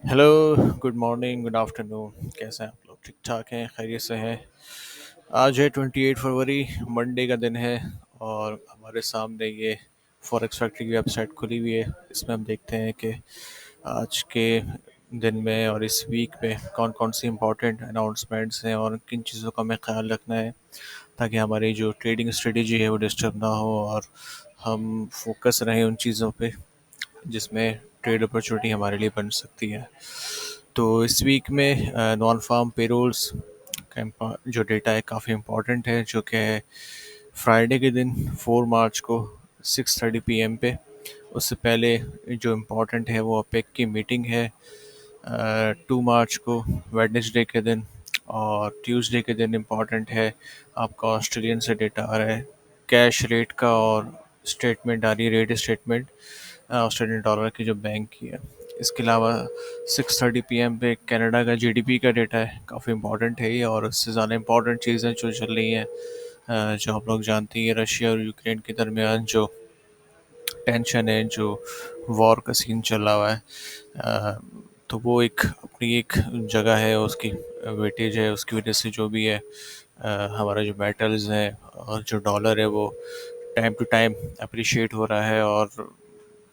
Hello. Good morning, good afternoon. कैसे हैं आप लोग? ठीक ठाक हैं? खैरियत से हैं? आज है 28 फरवरी, मंडे का दिन है। और हमारे सामने ये फॉरेक्स फैक्ट्री की वेबसाइट खुली हुई है। इसमें हम देखते हैं कि आज के दिन में और इस वीक में कौन कौन सी इम्पोर्टेंट अनाउंसमेंट्स हैं और किन चीज़ों का हमें ख्याल रखना है, ताकि हमारी जो ट्रेडिंग स्ट्रेटेजी है वो डिस्टर्ब ना हो और हम फोकस रहें उन चीज़ों पे जिसमें ट्रेड अपॉर्चुनिटी हमारे लिए बन सकती है। तो इस वीक में नॉन फार्म पेरोल्स का जो डेटा है काफ़ी इम्पोर्टेंट है, जो कि फ्राइडे के दिन 4 मार्च को 6:30 PM पे। उससे पहले जो इम्पोर्टेंट है वो अपेक की मीटिंग है 2 मार्च को, वेडनेसडे के दिन। और ट्यूसडे के दिन इम्पॉर्टेंट है आपका ऑस्ट्रेलियन से डेटा आ रहा है, कैश रेट का, और स्टेटमेंट आ रही है, रेट स्टेटमेंट ऑस्ट्रेलियन डॉलर की जो बैंक की है। इसके अलावा 6:30 PM पे कनाडा का जीडीपी का डेटा है, काफ़ी इंपॉर्टेंट है ये। और उससे ज़्यादा इंपॉर्टेंट चीज़ें जो चल रही हैं, जो आप लोग जानते हैं, रशिया और यूक्रेन के दरमियान जो टेंशन है, जो वॉर का सीन चल रहा है, तो वो एक अपनी एक जगह है, उसकी वेटेज है, उसकी वजह से जो भी है हमारा जो मेटल्स है और जो डॉलर है वो टाइम टू टाइम अप्रिशिएट हो रहा है। और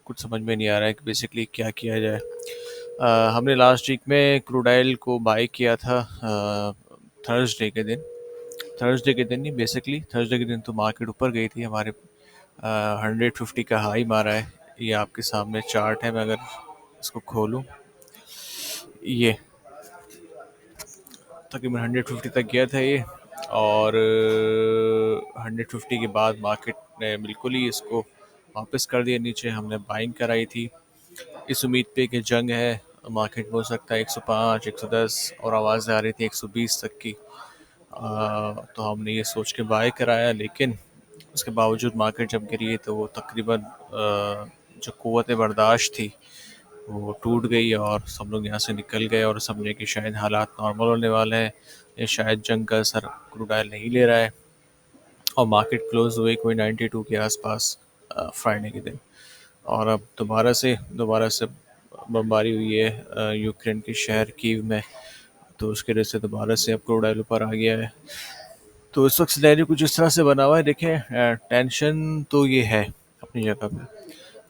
कुछ समझ में नहीं आ रहा है कि बेसिकली क्या किया जाए। हमने लास्ट वीक में क्रूड ऑयल को बाई किया था थर्सडे के दिन। थर्सडे के दिन नहीं, बेसिकली थर्सडे के दिन तो मार्केट ऊपर गई थी हमारे। 150 का हाई मारा है। ये आपके सामने चार्ट है, मैं अगर इसको खोलूँ, ये तकरीबन 150 तक गया था ये। और 150 के बाद मार्केट ने बिल्कुल ही इसको वापस कर दिया नीचे। हमने बाइंग कराई थी इस उम्मीद पे कि जंग है, मार्केट हो सकता है 105 110, और आवाज़ें आ रही थी 120 तक की। तो हमने ये सोच के बाय कराया, लेकिन उसके बावजूद मार्केट जब गिरी तो वो तकरीबन जो कुव्वत बर्दाश्त थी वो टूट गई, और सब लोग यहाँ से निकल गए और समझे कि शायद हालात नॉर्मल होने वाले हैं, या शायद जंग का असर क्रूड ऑयल नहीं ले रहा है। और मार्केट क्लोज हुई कोई 92 के आसपास फ्राइडे के दिन। और अब दोबारा से बमबारी हुई है यूक्रेन के शहर कीव में। तो उसकी वजह से दोबारा से अब क्रूड ऑयल ऊपर आ गया है। तो इस वक्त सिनेरियो कुछ इस तरह से बना हुआ है। देखें, टेंशन तो ये है अपनी जगह पे।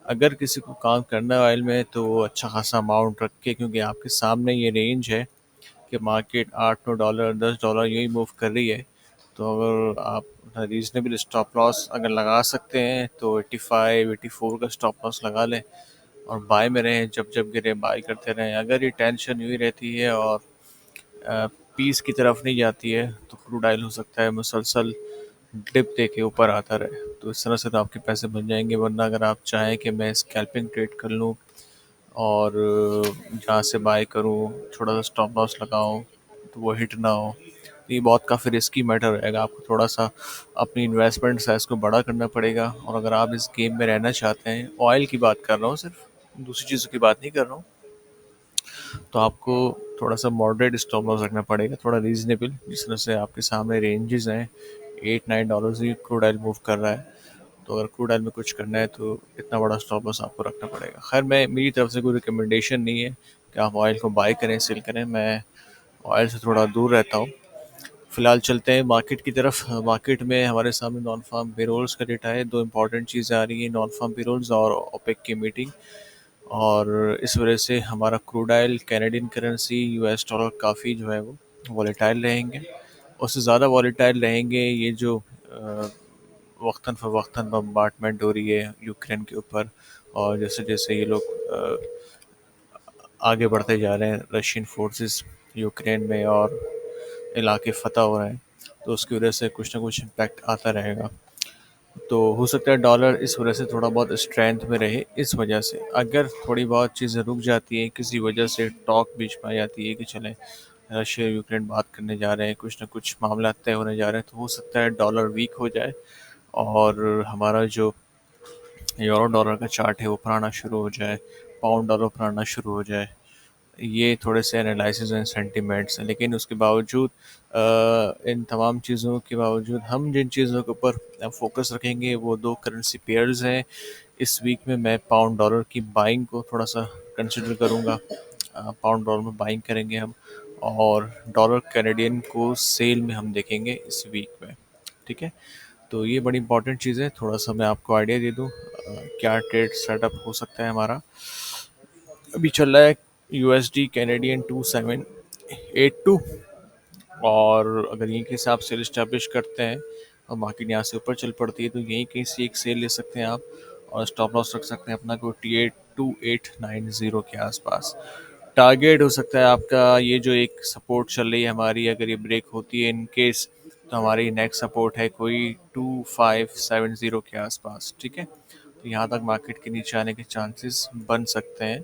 अगर किसी को काम करना है ऑयल में तो वो अच्छा खासा अमाउंट रख के, क्योंकि आपके सामने ये रेंज है कि मार्केट 8-9 डॉलर 10 डॉलर यही मूव कर रही है। तो अगर आप रीजनेबल स्टॉप लॉस अगर लगा सकते हैं तो 85 84 का स्टॉप लॉस लगा लें, और बाय में रहें, जब जब गिरे बाय करते रहें। अगर ये टेंशन हुई रहती है और पीस की तरफ नहीं जाती है तो क्रूड ऑयल हो सकता है मुसलसल डिप दे के ऊपर आता रहे। तो इस तरह से तो आपके पैसे बन जाएंगे। वरना अगर आप चाहें कि मैं स्कैल्पिंग ट्रेड कर लूँ और जहाँ से बाय करूँ थोड़ा सा स्टॉप लॉस लगाऊँ तो वो हिट ना हो, तो ये बहुत काफ़ी रिस्की मैटर रहेगा। आपको थोड़ा सा अपनी इन्वेस्टमेंट साइज को बड़ा करना पड़ेगा। और अगर आप इस गेम में रहना चाहते हैं, ऑयल की बात कर रहा हूँ सिर्फ, दूसरी चीज़ों की बात नहीं कर रहा हूँ, तो आपको थोड़ा सा मॉडरेट स्टॉप लॉस रखना पड़ेगा, थोड़ा रीजनेबल। जिस तरह से आपके सामने रेंजेस हैं, 8-9 डॉलर ही क्रूड ऑयल मूव कर रहा है। तो अगर क्रूड ऑयल में कुछ करना है तो इतना बड़ा स्टॉप लॉस आपको रखना पड़ेगा। खैर, मैं मेरी तरफ से कोई रिकमेंडेशन नहीं है कि आप ऑयल को बाय करें, सेल करें। मैं ऑयल से थोड़ा दूर रहता हूँ। फिलहाल चलते हैं मार्केट की तरफ। मार्केट में हमारे सामने नॉन फार्म पेरोल्स का डेटा है। दो इंपॉर्टेंट चीज़ें आ रही हैं, नॉन फार्म पेरोल्स और ओपेक की मीटिंग। और इस वजह से हमारा crude oil, Canadian currency, US dollar काफ़ी जो है वो वॉलेटाइल रहेंगे। उससे ज़्यादा वॉलेटाइल रहेंगे ये जो वक्तन फ़वक्तन बम्बार्टमेंट हो रही है यूक्रेन के ऊपर। और जैसे जैसे ये लोग आगे बढ़ते जा रहे हैं, रशियन फोर्सेस यूक्रेन में, और इलाके फ़तह हो रहे हैं, तो उसकी वजह से कुछ ना कुछ इम्पैक्ट आता रहेगा। तो हो सकता है डॉलर इस वजह से थोड़ा बहुत स्ट्रेंथ में रहे। इस वजह से अगर थोड़ी बहुत चीज़ें रुक जाती हैं, किसी वजह से टॉक बीच में आ जाती है कि चलें रशिया यूक्रेन बात करने जा रहे हैं, कुछ ना कुछ मामला तय होने जा रहे हैं, तो हो सकता है डॉलर वीक हो जाए और हमारा जो यूरो डॉलर का चार्ट है वो बनाना शुरू हो जाए, पाउंड डॉलर बनाना शुरू हो जाए। ये थोड़े से एनालिसिस एंड सेंटिमेंट्स हैं, लेकिन उसके बावजूद इन तमाम चीज़ों के बावजूद हम जिन चीज़ों के ऊपर फोकस रखेंगे वो दो करेंसी पेयर्स हैं। इस वीक में मैं पाउंड डॉलर की बाइंग को थोड़ा सा कंसिडर करूँगा, पाउंड डॉलर में बाइंग करेंगे हम, और डॉलर कैनेडियन को सेल में हम देखेंगे इस वीक में। ठीक है, तो ये बड़ी इंपॉर्टेंट चीज़ है। थोड़ा सा मैं आपको आइडिया दे दूँ क्या ट्रेड सेटअप हो सकता है हमारा। अभी चल रहा है यूएसडी कैनेडियन 2782, और अगर यहीं के हिसाब से इस्टेब्लिश करते हैं और मार्केट यहाँ से ऊपर चल पड़ती है तो यहीं कहीं से एक सेल ले सकते हैं आप, और स्टॉप लॉस रख सकते हैं अपना को 282890 के आसपास। टारगेट हो सकता है आपका ये जो एक सपोर्ट चल रही है हमारी, अगर ये ब्रेक होती है इन केस, तो हमारी नेक्स्ट सपोर्ट है कोई 2570 के आसपास। ठीक है, तो यहाँ तक मार्केट के नीचे आने के चांसेस बन सकते हैं,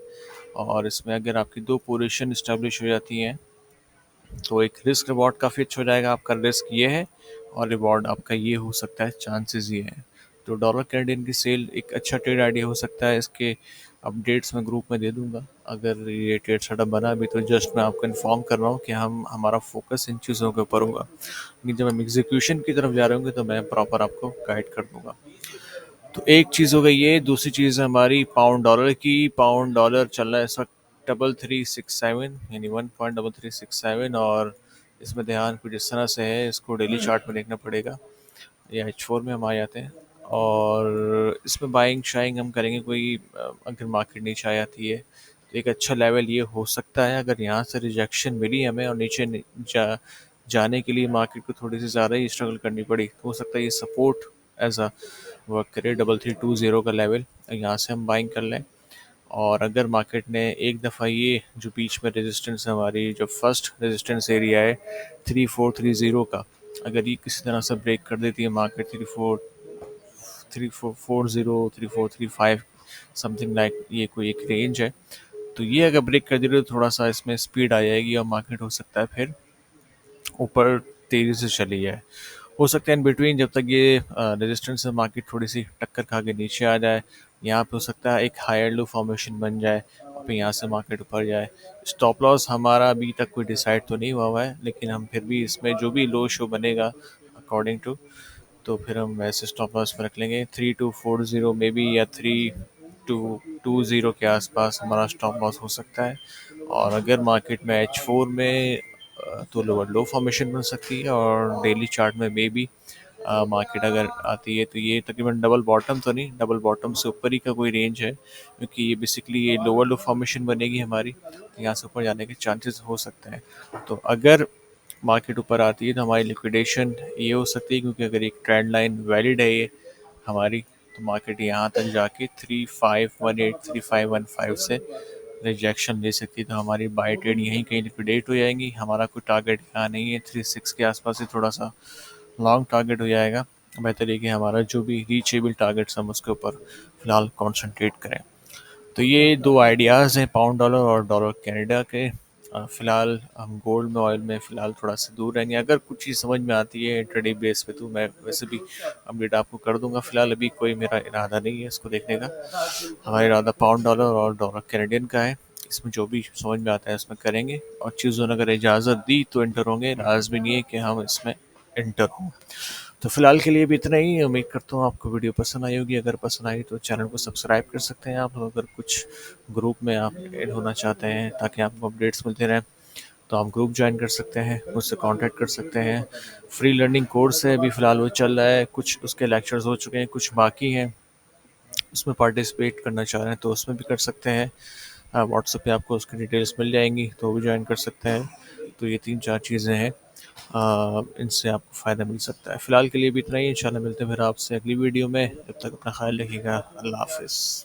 और इसमें अगर आपकी दो पोजीशन इस्टेब्लिश हो जाती हैं तो एक रिस्क रिवॉर्ड काफ़ी अच्छा हो जाएगा। आपका रिस्क ये है और रिवॉर्ड आपका ये हो सकता है, चांसेस ये हैं। तो डॉलर कैनेडियन की सेल एक अच्छा ट्रेड आइडिया हो सकता है। इसके अपडेट्स मैं ग्रुप में दे दूंगा। अगर ये ट्रेड सेटअप बना अभी तो जस्ट मैं आपको इन्फॉर्म कर रहा हूँ कि हमारा फोकस इन चीज़ों के ऊपर होगा, लेकिन जब हम एग्जीक्यूशन की तरफ जा रहे होंगे तो मैं प्रॉपर आपको गाइड कर दूंगा। तो एक चीज़ हो गई ये। दूसरी चीज़ है हमारी पाउंड डॉलर की। पाउंड डॉलर चल रहा है इस वक्त 3367, यानी 1.3367, और इसमें ध्यान कुछ इस तरह से है, इसको डेली चार्ट में देखना पड़ेगा, या H4 में हम आ जाते हैं, और इसमें बाइंग शाइंग हम करेंगे कोई अगर मार्केट नीचे आ जाती है तो एक अच्छा लेवल ये हो सकता है। अगर यहाँ से रिजेक्शन मिली हमें और नीचे जाने के लिए मार्केट को थोड़ी सी ज़्यादा ही स्ट्रगल करनी पड़ी, तो हो सकता है ये सपोर्ट एज अ वर्क करे 3320 का लेवल, यहाँ से हम बाइंग कर लें। और अगर मार्केट ने एक दफ़ा ये जो बीच में रेजिस्टेंस है हमारी, जो फर्स्ट रेजिस्टेंस एरिया है 3430 का, अगर ये किसी तरह से ब्रेक कर देती है मार्केट 3440 3435 समथिंग लाइक, ये कोई एक रेंज है, तो ये अगर ब्रेक कर दे रही तो थोड़ा सा इसमें स्पीड आ जाएगी और मार्केट हो सकता है फिर ऊपर तेज़ी से चली जाए। हो सकता है इन बिटवीन जब तक ये रेजिस्टेंस से मार्केट थोड़ी सी टक्कर खा के नीचे आ जाए, यहाँ पे हो सकता है एक हायर लो फॉर्मेशन बन जाए और फिर यहाँ से मार्केट ऊपर जाए। स्टॉप लॉस हमारा अभी तक कोई डिसाइड तो नहीं हुआ है, लेकिन हम फिर भी इसमें जो भी लो शो बनेगा अकॉर्डिंग टू, तो फिर हम वैसे स्टॉप लॉस पर रख लेंगे 3240 में भी, या 3220 के आसपास हमारा स्टॉप लॉस हो सकता है। और अगर मार्केट में H4 में तो लोअर लो फॉर्मेशन बन सकती है, और डेली चार्ट में मे भी मार्केट अगर आती है तो ये तकरीबन डबल बॉटम तो नहीं, डबल बॉटम से ऊपर ही का कोई रेंज है, क्योंकि ये बेसिकली ये लोअर लो फॉर्मेशन बनेगी हमारी, तो यहाँ से ऊपर जाने के चांसेस हो सकते हैं। तो अगर मार्केट ऊपर आती है तो हमारी लिक्विडेशन ये हो सकती है, क्योंकि अगर एक ट्रेंड लाइन वैलिड है ये हमारी, तो मार्केट यहाँ तक जाके 3518 3515 से रिजेक्शन ले सकती है, तो हमारी बाय ट्रेड यहीं कहीं लिक्विडेट हो जाएंगी। हमारा कोई टारगेट यहाँ नहीं है, 36 के आसपास से थोड़ा सा लॉन्ग टारगेट हो जाएगा। बेहतर है कि हमारा जो भी रीचेबल टारगेट्स हम उसके ऊपर फ़िलहाल कॉन्सेंट्रेट करें। तो ये दो आइडियाज़ हैं पाउंड डॉलर और डॉलर कनाडा के। फ़िलहाल हम गोल्ड में, ऑयल में फ़िलहाल थोड़ा सा दूर रहेंगे। अगर कुछ चीज़ समझ में आती है इंट्राडे बेस पे तो मैं वैसे भी अपडेट आपको कर दूंगा। फ़िलहाल अभी कोई मेरा इरादा नहीं है इसको देखने का। हमारा इरादा पाउंड डॉलर और डॉलर कैनेडियन का है। इसमें जो भी समझ में आता है उसमें करेंगे, और चीज़ों ने अगर इजाज़त दी तो इंटर होंगे, राज भी नहीं है कि हम इसमें इंटर हों। तो फिलहाल के लिए भी इतना ही। उम्मीद करता हूँ आपको वीडियो पसंद आई होगी। अगर पसंद आई तो चैनल को सब्सक्राइब कर सकते हैं आप। अगर कुछ ग्रुप में आप ऐड होना चाहते हैं ताकि आपको अपडेट्स मिलते रहें तो आप ग्रुप ज्वाइन कर सकते हैं, मुझसे कांटेक्ट कर सकते हैं। फ्री लर्निंग कोर्स है अभी फ़िलहाल वो चल रहा है, कुछ उसके लेक्चर्स हो चुके हैं, कुछ बाकी हैं। उसमें पार्टिसिपेट करना चाह रहे हैं तो उसमें भी कर सकते हैं। व्हाट्सएप पे आपको उसकी डिटेल्स मिल जाएंगी तो भी ज्वाइन कर सकते हैं। तो ये 3-4 चीज़ें हैं, इनसे आपको फ़ायदा मिल सकता है। फ़िलहाल के लिए भी इतना ही। इंशाल्लाह मिलते हैं फिर आपसे अगली वीडियो में। जब तक अपना ख्याल रखिएगा। अल्लाह हाफ़िज़।